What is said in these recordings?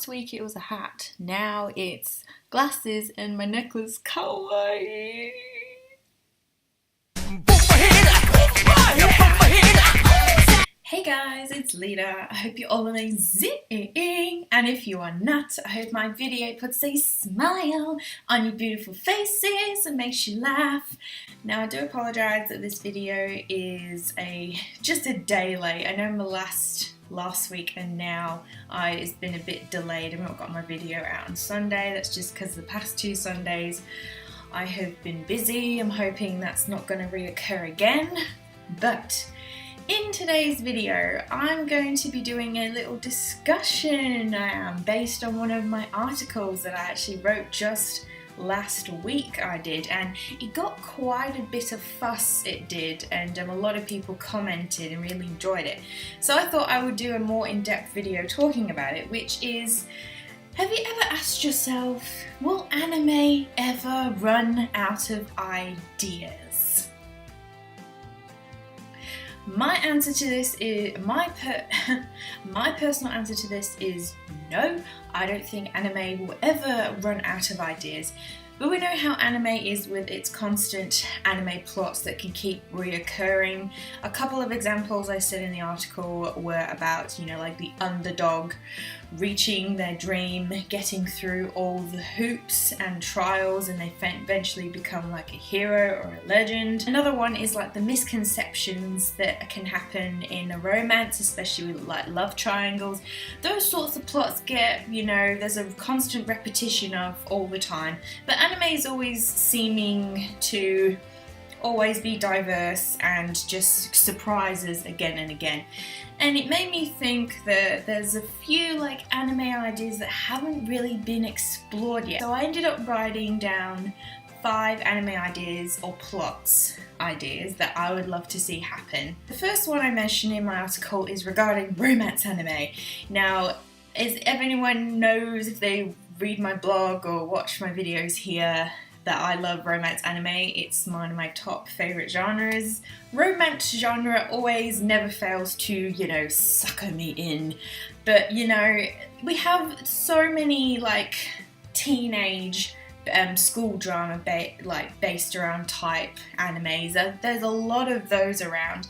last week it was a hat, now it's glasses and my necklace. Kawaii! Hey guys, it's Lita. I hope you're all amazing, and if you are not, I hope my video puts a smile on your beautiful faces and makes you laugh. Now I do apologise that this video is just a day late. I know my last week and now it's been a bit delayed. I've not got my video out on Sunday. That's just because the past 2 Sundays I have been busy. I'm hoping that's not going to reoccur again, but in today's video, I'm going to be doing a little discussion based on one of my articles that I actually wrote just last week. And it got quite a bit of fuss, it did, and a lot of people commented and really enjoyed it. So I thought I would do a more in-depth video talking about it, which is, have you ever asked yourself, will anime ever run out of ideas? My answer to this is, my personal answer to this is no. I don't think anime will ever run out of ideas. But we know how anime is with its constant anime plots that can keep reoccurring. A couple of examples I said in the article were about, like the underdog reaching their dream, getting through all the hoops and trials, and they eventually become like a hero or a legend. Another one is like the misconceptions that can happen in a romance, especially with like love triangles. Those sorts of plots get, there's a constant repetition of all the time. But anime is always seeming to always be diverse and just surprises again and again. And it made me think that there's a few anime ideas that haven't really been explored yet. So I ended up writing down 5 anime ideas or plots ideas that I would love to see happen. The first one I mentioned in my article is regarding romance anime. Now, if anyone knows, if they read my blog or watch my videos here, that I love romance anime. It's one of my top favourite genres. Romance genre always never fails to, sucker me in. But, we have so many, teenage school drama based around type animes. There's a lot of those around.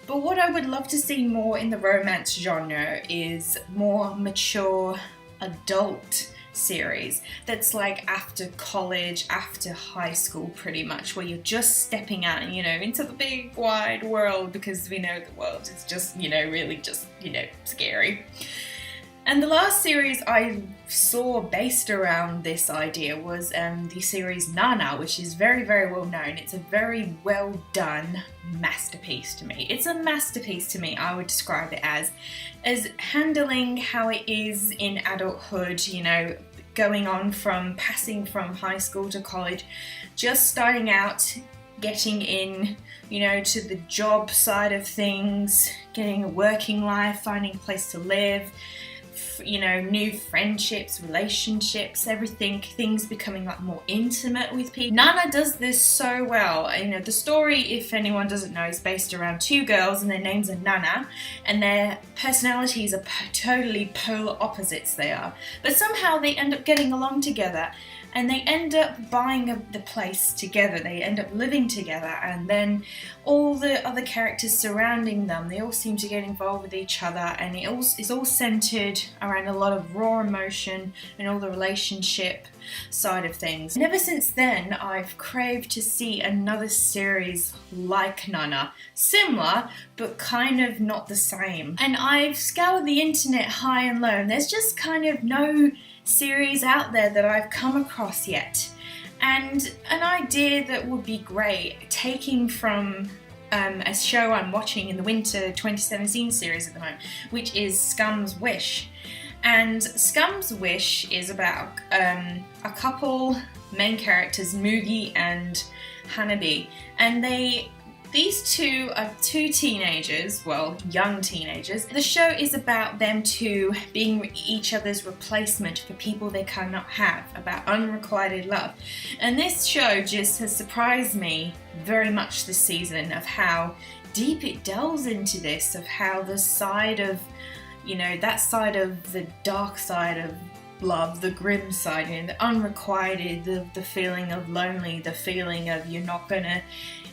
But what I would love to see more in the romance genre is more mature adult series that's after college, after high school, pretty much, where you're just stepping out and into the big wide world, because we know the world is just really just scary. And the last series I saw based around this idea was the series Nana, which is very, very well known. It's a very well done masterpiece to me. It's a masterpiece to me, I would describe it as handling how it is in adulthood, going on from passing from high school to college, just starting out, getting in, to the job side of things, getting a working life, finding a place to live, new friendships, relationships, everything, things becoming more intimate with people. Nana does this so well. The story, if anyone doesn't know, is based around 2 girls and their names are Nana, and their personalities are totally polar opposites they are. But somehow they end up getting along together, and they end up buying the place together. They end up living together, and then all the other characters surrounding them, they all seem to get involved with each other, and it's all centered around a lot of raw emotion and all the relationship side of things. And ever since then, I've craved to see another series like Nana, similar but kind of not the same. And I've scoured the internet high and low, and there's just kind of no series out there that I've come across yet. And an idea that would be great, taking from a show I'm watching in the winter 2017 series at the moment, which is Scum's Wish. And Scum's Wish is about a couple main characters, Mugi and Hanabi, and these two are 2 teenagers, young teenagers. The show is about them 2 being each other's replacement for people they cannot have, about unrequited love. And this show just has surprised me very much this season, of how deep it delves into this, of how the side of you know, that side of the dark side of love, the grim side, you know, the unrequited, the feeling of lonely, the feeling of you're not gonna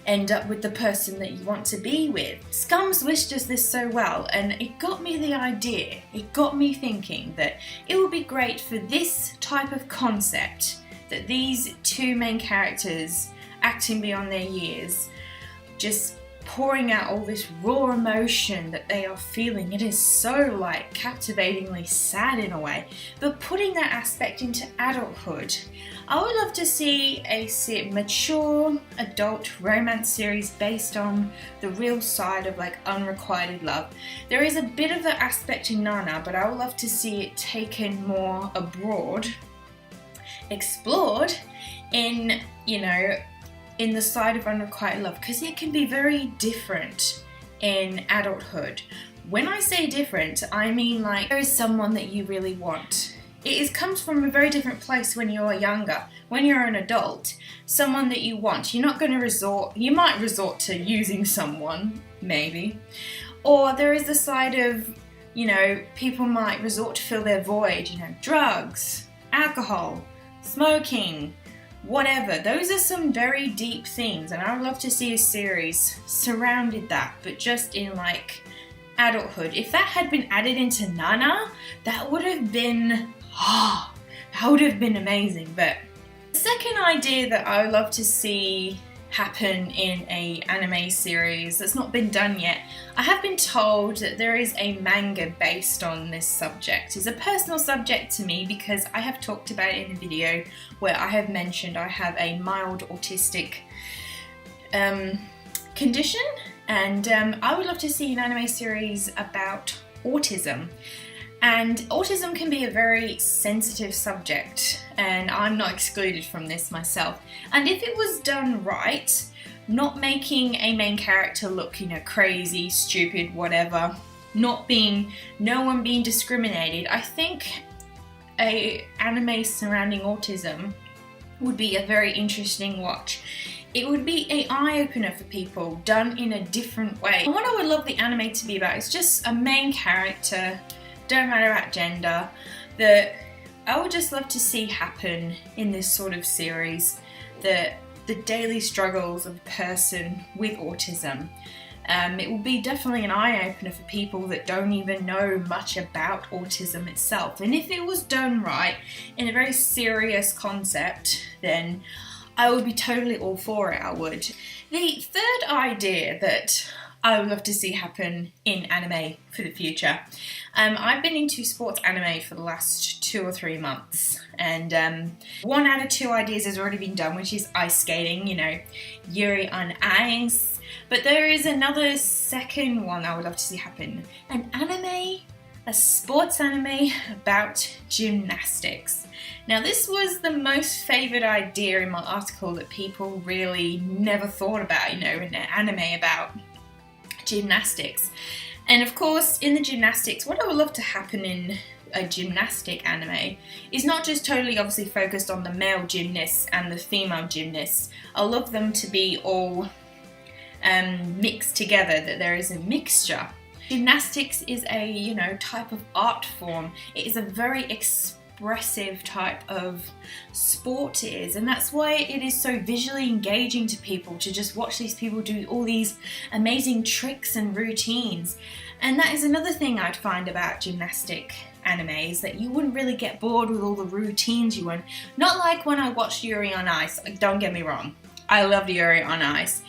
end up with the person that you want to be with. Scum's Wish does this so well, and it got me the idea, it got me thinking that it would be great for this type of concept, that these two main characters acting beyond their years, just pouring out all this raw emotion that they are feeling. It is so like captivatingly sad in a way, but putting that aspect into adulthood. I would love to see a mature adult romance series based on the real side of like unrequited love. There is a bit of that aspect in Nana, but I would love to see it taken more abroad, explored in, you know, in the side of unrequited love, because it can be very different in adulthood. When I say different, I mean like there is someone that you really want. Comes from a very different place when you're younger. When you're an adult, someone that you want, you're not going to you might resort to using someone, maybe. Or there is the side of, you know, people might resort to fill their void, you know, drugs, alcohol, smoking, whatever. Those are some very deep themes, and I would love to see a series surrounded that, but just in like adulthood. If that had been added into Nana, that would have been amazing. But the second idea that I would love to see happen in a anime series that's not been done yet, I have been told that there is a manga based on this subject. It's a personal subject to me because I have talked about it in a video where I have mentioned I have a mild autistic condition, and I would love to see an anime series about autism. And autism can be a very sensitive subject, and I'm not excluded from this myself. And if it was done right, not making a main character look, you know, crazy, stupid, whatever, no one being discriminated, I think a anime surrounding autism would be a very interesting watch. It would be an eye-opener for people, done in a different way. And what I would love the anime to be about is just a main character, don't matter about gender, that I would just love to see happen in this sort of series, the daily struggles of a person with autism. It will be definitely an eye-opener for people that don't even know much about autism itself. And if it was done right, in a very serious concept, then I would be totally all for it, I would. The third idea that I would love to see happen in anime for the future. I've been into sports anime for the last 2 or 3 months, and 1 out of 2 ideas has already been done, which is ice skating, you know, Yuri on Ice. But there is another second one I would love to see happen. An anime, a sports anime about gymnastics. Now this was the most favoured idea in my article that people really never thought about, you know, in an anime about gymnastics. And of course, in the gymnastics, what I would love to happen in a gymnastic anime is not just totally obviously focused on the male gymnasts and the female gymnasts. I love them to be all mixed together, that there is a mixture. Gymnastics is a, you know, type of art form. It is a very expressive type of sport it is, and that's why it is so visually engaging to people to just watch these people do all these amazing tricks and routines. And that is another thing I'd find about gymnastic animes, that you wouldn't really get bored with all the routines you want. Not like when I watched Yuri on Ice, like, don't get me wrong, I loved Yuri on Ice.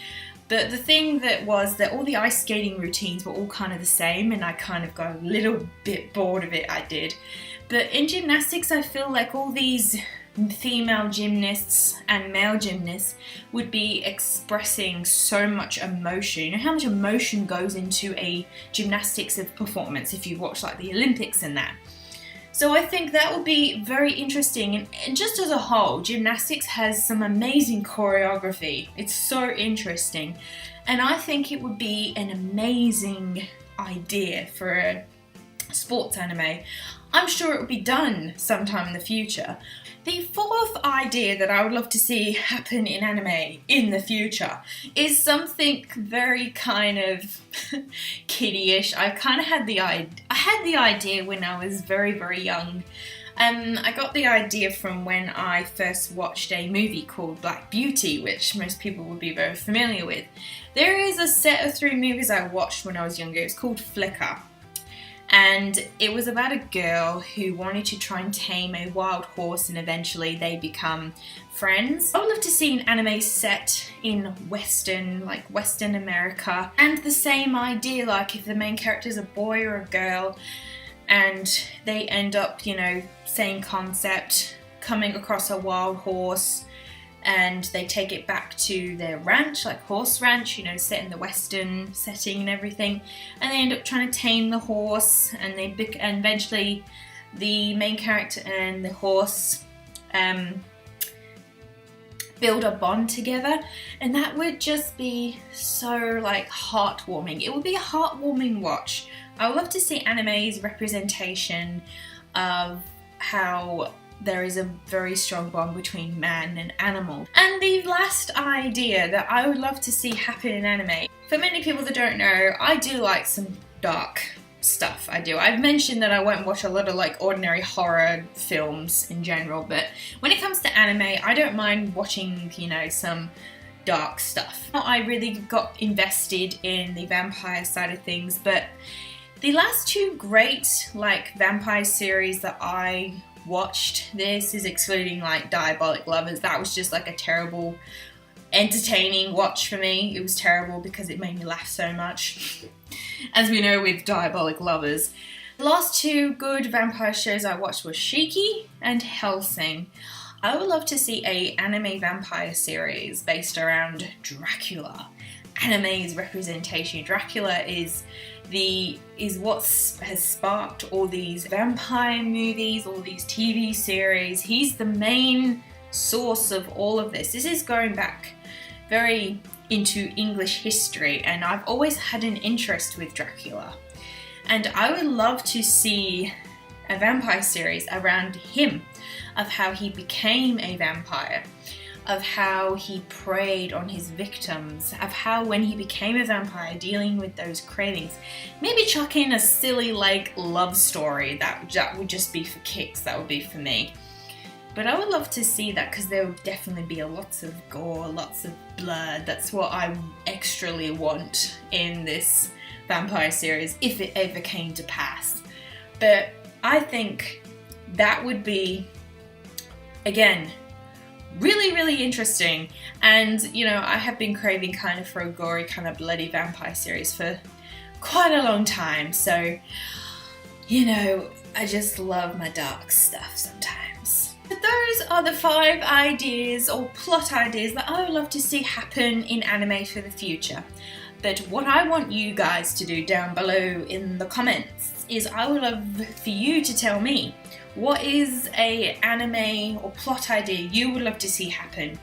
But the thing that was that all the ice skating routines were all kind of the same, and I kind of got a little bit bored of it, I did. But in gymnastics, I feel like all these female gymnasts and male gymnasts would be expressing so much emotion. You know how much emotion goes into a gymnastics performance if you watch like the Olympics and that. So I think that would be very interesting, and just as a whole, gymnastics has some amazing choreography. It's so interesting, and I think it would be an amazing idea for a sports anime. I'm sure it will be done sometime in the future. The fourth idea that I would love to see happen in anime in the future is something very kind of kiddie-ish. I kind of had the idea when I was very young. I got the idea from when I first watched a movie called Black Beauty, which most people would be very familiar with. There is a set of 3 movies I watched when I was younger. It's called Flicker. And it was about a girl who wanted to try and tame a wild horse, and eventually they become friends. I would love to see an anime set in Western America, and the same idea, like if the main character is a boy or a girl and they end up, you know, same concept, coming across a wild horse, and they take it back to their ranch, like horse ranch, you know, set in the Western setting and everything, and they end up trying to tame the horse, and and eventually the main character and the horse build a bond together, and that would just be so like heartwarming. It would be a heartwarming watch. I would love to see anime's representation of how there is a very strong bond between man and animal. And the last idea that I would love to see happen in anime, for many people that don't know, I do like some dark stuff. I do. I've mentioned that I won't watch a lot of like ordinary horror films in general, but when it comes to anime, I don't mind watching, you know, some dark stuff. I really got invested in the vampire side of things, but the last 2 great like vampire series that I watched, this is excluding like Diabolik Lovers, that was just like a terrible entertaining watch for me. It was terrible because it made me laugh so much, as we know with Diabolik Lovers. The last 2 good vampire shows I watched were Shiki and Hellsing. I would love to see a anime vampire series based around Dracula. Anime's representation. Dracula is what has sparked all these vampire movies, all these TV series. He's the main source of all of this. This is going back very into English history, and I've always had an interest with Dracula. And I would love to see a vampire series around him, of how he became a vampire, of how he preyed on his victims, of how when he became a vampire, dealing with those cravings. Maybe chuck in a silly like love story that would just be for kicks, that would be for me. But I would love to see that because there would definitely be lots of gore, lots of blood. That's what I extrally want in this vampire series, if it ever came to pass. But I think that would be, again, really interesting. And you know, I have been craving kind of for a gory, kind of bloody vampire series for quite a long time, so you know, I just love my dark stuff sometimes. But those are the 5 ideas or plot ideas that I would love to see happen in anime for the future. But what I want you guys to do down below in the comments is I would love for you to tell me, what is a anime or plot idea you would love to see happen?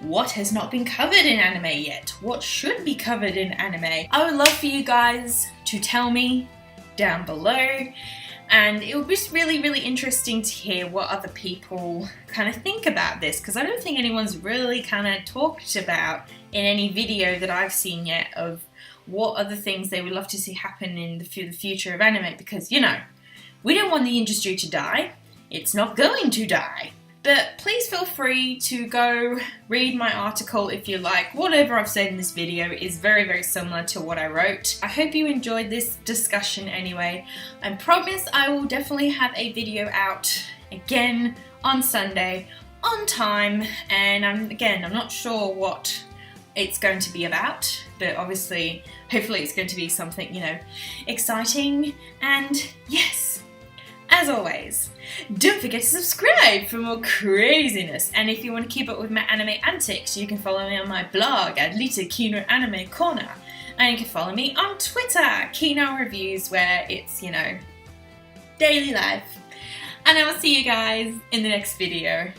What has not been covered in anime yet? What should be covered in anime? I would love for you guys to tell me down below, and it would be just really interesting to hear what other people kind of think about this, because I don't think anyone's really kind of talked about in any video that I've seen yet of what other things they would love to see happen in the future of anime, because you know, we don't want the industry to die. It's not going to die. But please feel free to go read my article if you like. Whatever I've said in this video is very similar to what I wrote. I hope you enjoyed this discussion anyway. I promise I will definitely have a video out again on Sunday on time. And I'm not sure what it's going to be about, but obviously, hopefully it's going to be something, you know, exciting. And yes, as always, don't forget to subscribe for more craziness. And if you want to keep up with my anime antics, you can follow me on my blog at Lita Kino Anime Corner. And you can follow me on Twitter, Kino Reviews, where it's, you know, daily life. And I will see you guys in the next video.